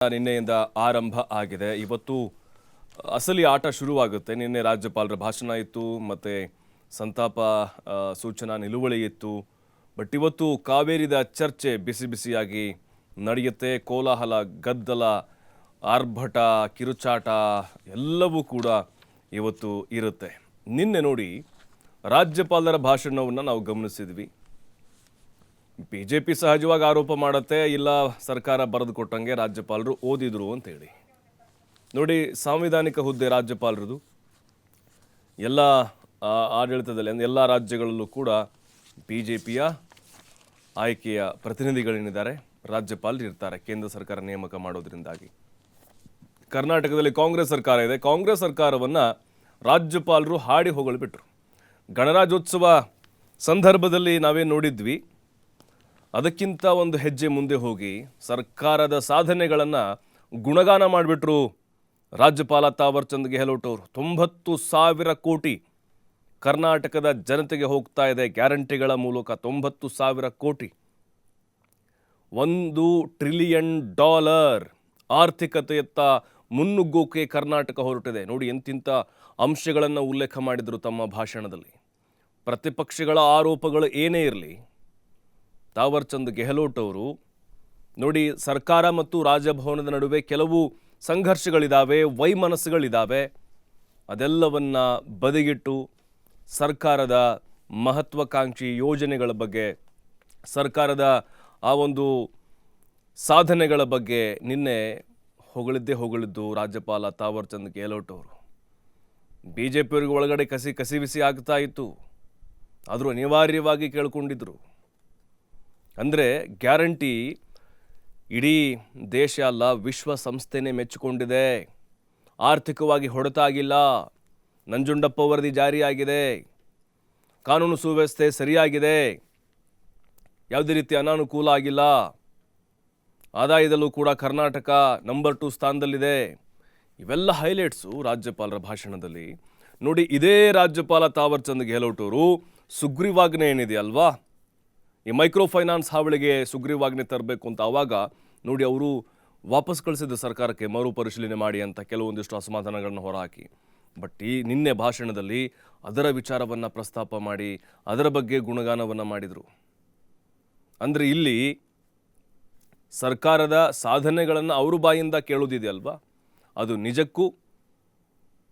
ನಿನ್ನೆಯಿಂದ ಆರಂಭ ಆಗಿದೆ. ಇವತ್ತು ಅಸಲಿ ಆಟ ಶುರುವಾಗುತ್ತೆ. ನಿನ್ನೆ ರಾಜ್ಯಪಾಲರ ಭಾಷಣ ಇತ್ತು, ಮತ್ತು ಸಂತಾಪ ಸೂಚನಾ ನಿಲುವಳಿ ಇತ್ತು. ಬಟ್ ಇವತ್ತು ಕಾವೇರಿದ ಚರ್ಚೆ ಬಿಸಿ ಬಿಸಿಯಾಗಿ ನಡೆಯುತ್ತೆ. ಕೋಲಾಹಲ, ಗದ್ದಲ, ಆರ್ಭಟ, ಕಿರುಚಾಟ ಎಲ್ಲವೂ ಕೂಡ ಇವತ್ತು ಇರುತ್ತೆ. ನಿನ್ನೆ ನೋಡಿ ರಾಜ್ಯಪಾಲರ ಭಾಷಣವನ್ನು ನಾವು ಗಮನಿಸಿದ್ವಿ. ಬಿಜೆಪಿ ಸಹಜವಾಗಿ ಆರೋಪ ಮಾಡುತ್ತೆ, ಇಲ್ಲ ಸರ್ಕಾರ ಬರೆದು ಕೊಟ್ಟಂಗೆ ರಾಜ್ಯಪಾಲರು ಓದಿದ್ರು ಅಂತೇಳಿ. ನೋಡಿ, ಸಾಂವಿಧಾನಿಕ ಹುದ್ದೆ ರಾಜ್ಯಪಾಲರದು. ಎಲ್ಲ ಆಡಳಿತದಲ್ಲಿ ಎಲ್ಲ ರಾಜ್ಯಗಳಲ್ಲೂ ಕೂಡ ಬಿಜೆಪಿಯ ಆಯ್ಕೆಯ ಪ್ರತಿನಿಧಿಗಳೇನಿದ್ದಾರೆ ರಾಜ್ಯಪಾಲರು ಇರ್ತಾರೆ, ಕೇಂದ್ರ ಸರ್ಕಾರ ನೇಮಕ ಮಾಡೋದ್ರಿಂದಾಗಿ. ಕರ್ನಾಟಕದಲ್ಲಿ ಕಾಂಗ್ರೆಸ್ ಸರ್ಕಾರ ಇದೆ. ಕಾಂಗ್ರೆಸ್ ಸರ್ಕಾರವನ್ನು ರಾಜ್ಯಪಾಲರು ಹಾಡಿ ಹೊಗಳಿಬಿಟ್ರು. ಗಣರಾಜ್ಯೋತ್ಸವ ಸಂದರ್ಭದಲ್ಲಿ ನಾವೇನು ನೋಡಿದ್ವಿ, ಅದಕ್ಕಿಂತ ಒಂದು ಹೆಜ್ಜೆ ಮುಂದೆ ಹೋಗಿ ಸರ್ಕಾರದ ಸಾಧನೆಗಳನ್ನು ಗುಣಗಾನ ಮಾಡಿಬಿಟ್ರು ರಾಜ್ಯಪಾಲ ತಾವರ್ ಚಂದ್ ಗೆಹ್ಲೋಟ್ ಅವರು. 90,000 ಕೋಟಿ ಕರ್ನಾಟಕದ ಜನತೆಗೆ ಹೋಗ್ತಾ ಇದೆ ಗ್ಯಾರಂಟಿಗಳ ಮೂಲಕ. 90,000 ಕೋಟಿ, $1 ಟ್ರಿಲಿಯನ್ ಆರ್ಥಿಕತೆಯತ್ತ ಮುನ್ನುಗ್ಗೋಕೆ ಕರ್ನಾಟಕ ಹೊರಟಿದೆ. ನೋಡಿ, ಎಂತಿಂಥ ಅಂಶಗಳನ್ನು ಉಲ್ಲೇಖ ಮಾಡಿದರು ತಮ್ಮ ಭಾಷಣದಲ್ಲಿ. ಪ್ರತಿಪಕ್ಷಗಳ ಆರೋಪಗಳು ಏನೇ ಇರಲಿ, ತಾವರ್ ಚಂದ್ ಗೆಹ್ಲೋಟ್ ಅವರು ನೋಡಿ, ಸರ್ಕಾರ ಮತ್ತು ರಾಜಭವನದ ನಡುವೆ ಕೆಲವು ಸಂಘರ್ಷಗಳಿದ್ದಾವೆ, ವೈಮನಸ್ಸುಗಳಿದ್ದಾವೆ. ಅದೆಲ್ಲವನ್ನ ಬದಿಗಿಟ್ಟು ಸರ್ಕಾರದ ಮಹತ್ವಾಕಾಂಕ್ಷಿ ಯೋಜನೆಗಳ ಬಗ್ಗೆ, ಸರ್ಕಾರದ ಆ ಒಂದು ಸಾಧನೆಗಳ ಬಗ್ಗೆ ನಿನ್ನೆ ಹೊಗಳಿದ್ದು ರಾಜ್ಯಪಾಲ ತಾವರ್ ಚಂದ್ ಗೆಹ್ಲೋಟ್ ಅವರು. ಬಿ ಜೆ ಪಿಯವರಿಗೆ ಒಳಗಡೆ ಕಸಿವಿಸಿ ಆಗ್ತಾ ಇತ್ತು, ಆದರೂ ಅನಿವಾರ್ಯವಾಗಿ ಕೇಳ್ಕೊಂಡಿದ್ರು. ಅಂದರೆ ಗ್ಯಾರಂಟಿ ಇಡೀ ದೇಶ ಅಲ್ಲ, ವಿಶ್ವಸಂಸ್ಥೆನೇ ಮೆಚ್ಚಿಕೊಂಡಿದೆ. ಆರ್ಥಿಕವಾಗಿ ಹೊಡೆತ ಆಗಿಲ್ಲ, ನಂಜುಂಡಪ್ಪ ವರದಿ ಜಾರಿಯಾಗಿದೆ, ಕಾನೂನು ಸುವ್ಯವಸ್ಥೆ ಸರಿಯಾಗಿದೆ, ಯಾವುದೇ ರೀತಿ ಅನಾನುಕೂಲ ಆಗಿಲ್ಲ, ಆದಾಯದಲ್ಲೂ ಕೂಡ ಕರ್ನಾಟಕ ನಂಬರ್ 2 ಸ್ಥಾನದಲ್ಲಿದೆ. ಇವೆಲ್ಲ ಹೈಲೈಟ್ಸು ರಾಜ್ಯಪಾಲರ ಭಾಷಣದಲ್ಲಿ. ನೋಡಿ, ಇದೇ ರಾಜ್ಯಪಾಲ ತಾವರ್ ಚಂದ್ ಗೆಹ್ಲೋಟ್ ಅವರು ಸುಗ್ರೀವಾಜ್ಞೆ ಏನಿದೆ ಅಲ್ವಾ, ಈ ಮೈಕ್ರೋ ಫೈನಾನ್ಸ್ ಹಾವಳಿಗೆ ಸುಗ್ರೀವಾಜ್ಞೆ ತರಬೇಕು ಅಂತ ಆವಾಗ ನೋಡಿ ಅವರು ವಾಪಸ್ ಕಳಿಸಿದ್ದು ಸರ್ಕಾರಕ್ಕೆ, ಮರುಪರಿಶೀಲನೆ ಮಾಡಿ ಅಂತ ಕೆಲವೊಂದಿಷ್ಟು ಅಸಮಾಧಾನಗಳನ್ನು ಹೊರಹಾಕಿ. ಬಟ್ ಈ ನಿನ್ನೆ ಭಾಷಣದಲ್ಲಿ ಅದರ ವಿಚಾರವನ್ನು ಪ್ರಸ್ತಾಪ ಮಾಡಿ ಅದರ ಬಗ್ಗೆ ಗುಣಗಾನವನ್ನು ಮಾಡಿದರು. ಅಂದರೆ ಇಲ್ಲಿ ಸರ್ಕಾರದ ಸಾಧನೆಗಳನ್ನು ಅವ್ರ ಬಾಯಿಂದ ಕೇಳೋದಿದೆ ಅಲ್ವಾ, ಅದು ನಿಜಕ್ಕೂ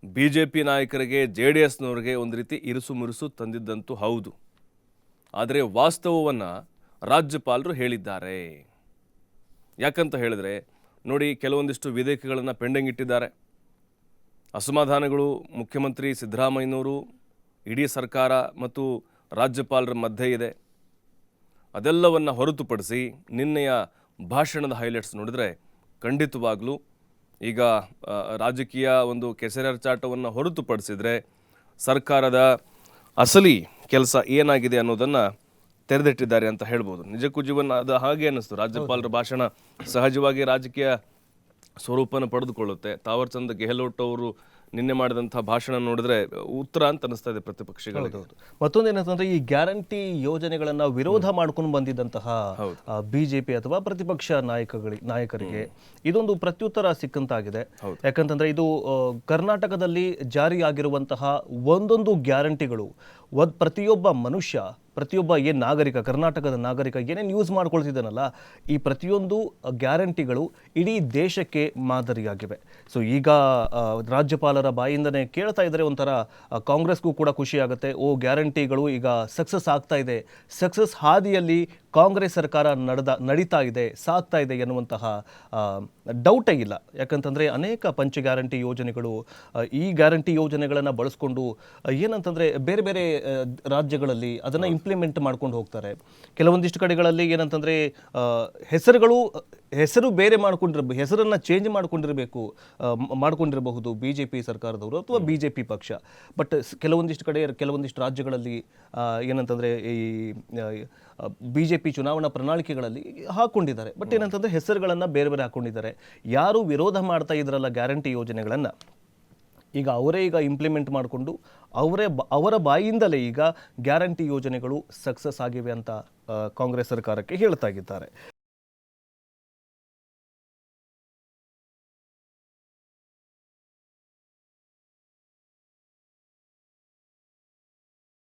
ಬಿ ಜೆ ಪಿ ನಾಯಕರಿಗೆ, JDSನವ್ರಿಗೆ ಒಂದು ರೀತಿ ಇರುಸು ಮುರುಸು ತಂದಿದ್ದಂತೂ ಹೌದು. ಆದರೆ ವಾಸ್ತವವನ್ನು ರಾಜ್ಯಪಾಲರು ಹೇಳಿದ್ದಾರೆ. ಯಾಕಂತ ಹೇಳಿದ್ರೆ ನೋಡಿ, ಕೆಲವೊಂದಿಷ್ಟು ವಿಧೇಯಕಗಳನ್ನು ಪೆಂಡಿಂಗ್ ಇಟ್ಟಿದ್ದಾರೆ. ಅಸಮಾಧಾನಗಳು ಮುಖ್ಯಮಂತ್ರಿ ಸಿದ್ದರಾಮಯ್ಯನವರು, ಇಡೀ ಸರ್ಕಾರ ಮತ್ತು ರಾಜ್ಯಪಾಲರ ಮಧ್ಯೆ ಇದೆ. ಅದೆಲ್ಲವನ್ನು ಹೊರತುಪಡಿಸಿ ನಿನ್ನೆಯ ಭಾಷಣದ ಹೈಲೈಟ್ಸ್ ನೋಡಿದರೆ ಖಂಡಿತವಾಗ್ಲೂ ಈಗ ರಾಜಕೀಯ ಒಂದು ಕೆಸರೆರಚಾಟವನ್ನು ಹೊರತುಪಡಿಸಿದರೆ ಸರ್ಕಾರದ ಅಸಲಿ ಕೆಲಸ ಏನಾಗಿದೆ ಅನ್ನೋದನ್ನು ತೆರೆದಿಟ್ಟಿದ್ದಾರೆ ಅಂತ ಹೇಳ್ಬೋದು. ನಿಜಕ್ಕೂ ಜೀವನ ಅದು ಹಾಗೆ ಅನ್ನಿಸ್ತು. ರಾಜ್ಯಪಾಲರ ಭಾಷಣ ಸಹಜವಾಗಿ ರಾಜಕೀಯ ಸ್ವರೂಪನ ಪಡೆದುಕೊಳ್ಳುತ್ತೆ. ತಾವರ್ ಚಂದ್ ಗೆಹ್ಲೋಟ್ ಅವರು ನಿನ್ನೆ ಮಾಡಿದಂಥ ಭಾಷಣ ನೋಡಿದ್ರೆ ಉತ್ತರ ಅಂತ ಅನಿಸ್ತಾ ಇದೆ ಪ್ರತಿಪಕ್ಷಗಳಿಗೆ. ಮತ್ತೊಂದೇನಂತಂದ್ರೆ, ಈ ಗ್ಯಾರಂಟಿ ಯೋಜನೆಗಳನ್ನ ವಿರೋಧ ಮಾಡ್ಕೊಂಡು ಬಂದಿದ್ದಂತಹ ಬಿಜೆಪಿ ಅಥವಾ ಪ್ರತಿಪಕ್ಷ ನಾಯಕರಿಗೆ ಇದೊಂದು ಪ್ರತ್ಯುತ್ತರ ಸಿಕ್ಕಂತಾಗಿದೆ. ಯಾಕಂತಂದ್ರೆ ಇದು ಕರ್ನಾಟಕದಲ್ಲಿ ಜಾರಿಯಾಗಿರುವಂತಹ ಒಂದೊಂದು ಗ್ಯಾರಂಟಿಗಳು ಪ್ರತಿಯೊಬ್ಬ ಮನುಷ್ಯ, ಪ್ರತಿಯೊಬ್ಬ ನಾಗರಿಕ, ಕರ್ನಾಟಕದ ನಾಗರಿಕ ಏನೇನು ಯೂಸ್ ಮಾಡ್ಕೊಳ್ತಿದ್ದಾನಲ್ಲ, ಈ ಪ್ರತಿಯೊಂದು ಗ್ಯಾರಂಟಿಗಳು ಇಡೀ ದೇಶಕ್ಕೆ ಮಾದರಿಯಾಗಿವೆ. ಸೊ ಈಗ ರಾಜ್ಯಪಾಲರ ಬಾಯಿಂದನೇ ಕೇಳ್ತಾ ಇದ್ದಾರೆ, ಒಂಥರ ಕಾಂಗ್ರೆಸ್ಗೂ ಕೂಡ ಖುಷಿ ಆಗುತ್ತೆ. ಗ್ಯಾರಂಟಿಗಳು ಈಗ ಸಕ್ಸಸ್ ಆಗ್ತಾ ಇದೆ, ಸಕ್ಸಸ್ ಹಾದಿಯಲ್ಲಿ ಕಾಂಗ್ರೆಸ್ ಸರ್ಕಾರ ನಡೀತಾ ಇದೆ, ಸಾಗ್ತಾ ಇದೆ ಎನ್ನುವಂತಹ ಡೌಟೇ ಇಲ್ಲ. ಯಾಕಂತಂದರೆ ಅನೇಕ ಪಂಚ ಗ್ಯಾರಂಟಿ ಯೋಜನೆಗಳು, ಈ ಗ್ಯಾರಂಟಿ ಯೋಜನೆಗಳನ್ನು ಬಳಸ್ಕೊಂಡು ಏನಂತಂದರೆ ಬೇರೆ ಬೇರೆ ರಾಜ್ಯಗಳಲ್ಲಿ ಅದನ್ನು ಇಂಪ್ಲಿಮೆಂಟ್ ಮಾಡ್ಕೊಂಡು ಹೋಗ್ತಾರೆ. ಕೆಲವೊಂದಿಷ್ಟು ಕಡೆಗಳಲ್ಲಿ ಏನಂತಂದರೆ ಹೆಸರು ಬೇರೆ ಹೆಸರನ್ನು ಚೇಂಜ್ ಮಾಡ್ಕೊಂಡಿರಬಹುದು BJP ಸರ್ಕಾರದವರು ಅಥವಾ BJP ಪಕ್ಷ. ಬಟ್ ಕೆಲವೊಂದಿಷ್ಟು ರಾಜ್ಯಗಳಲ್ಲಿ ಏನಂತಂದರೆ ಈ BJP ಚುನಾವಣಾ ಪ್ರಣಾಳಿಕೆಗಳಲ್ಲಿ ಹಾಕ್ಕೊಂಡಿದ್ದಾರೆ. ಬಟ್ ಏನಂತಂದರೆ ಹೆಸರುಗಳನ್ನು ಬೇರೆ ಬೇರೆ ಹಾಕ್ಕೊಂಡಿದ್ದಾರೆ. ಯಾರು ವಿರೋಧ ಮಾಡ್ತಾ ಇದ್ರಲ್ಲ ಗ್ಯಾರಂಟಿ ಯೋಜನೆಗಳನ್ನು, ಈಗ ಅವರೇ ಇಂಪ್ಲಿಮೆಂಟ್ ಮಾಡಿಕೊಂಡು ಅವರ ಬಾಯಿಂದಲೇ ಈಗ ಗ್ಯಾರಂಟಿ ಯೋಜನೆಗಳು ಸಕ್ಸಸ್ ಆಗಿವೆ ಅಂತ ಕಾಂಗ್ರೆಸ್ ಸರ್ಕಾರಕ್ಕೆ ಹೇಳ್ತಾ ಇದ್ದಾರೆ.